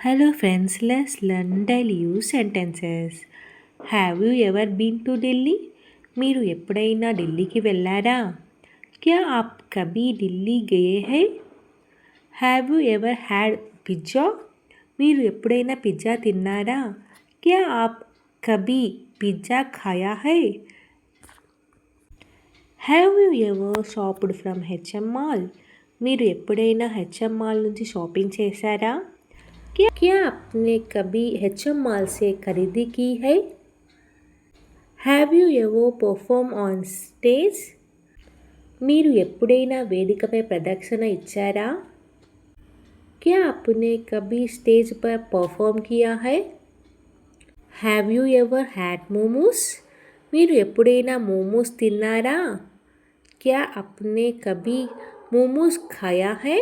Hello friends, let's learn daily use sentences. Have you ever been to Delhi? మీరు ఎప్పుడైనా ఢిల్లీకి వెళ్ళారా? क्या आप कभी दिल्ली गए हैं? Have you ever had pizza? మీరు ఎప్పుడైనా పిజ్జా తిన్నారా? क्या आप कभी पिज्जा खाया है? Have you ever shopped from H&M Mall? మీరు ఎప్పుడైనా హెచ్ఎం మాల్ నుంచి షాపింగ్ చేశారా? क्या आपने कभी एच.एम. मॉल से खरीदी की है? Have you ever perform on stage? మీరు ఎప్పుడైనా వేదికపై ప్రదర్శన ఇచ్చారా? क्या आपने कभी स्टेज पर परफॉर्म किया है? Have you ever had momos? మీరు ఎప్పుడైనా మోమోస్ తిన్నారా? क्या आपने कभी मोमोज खाया है?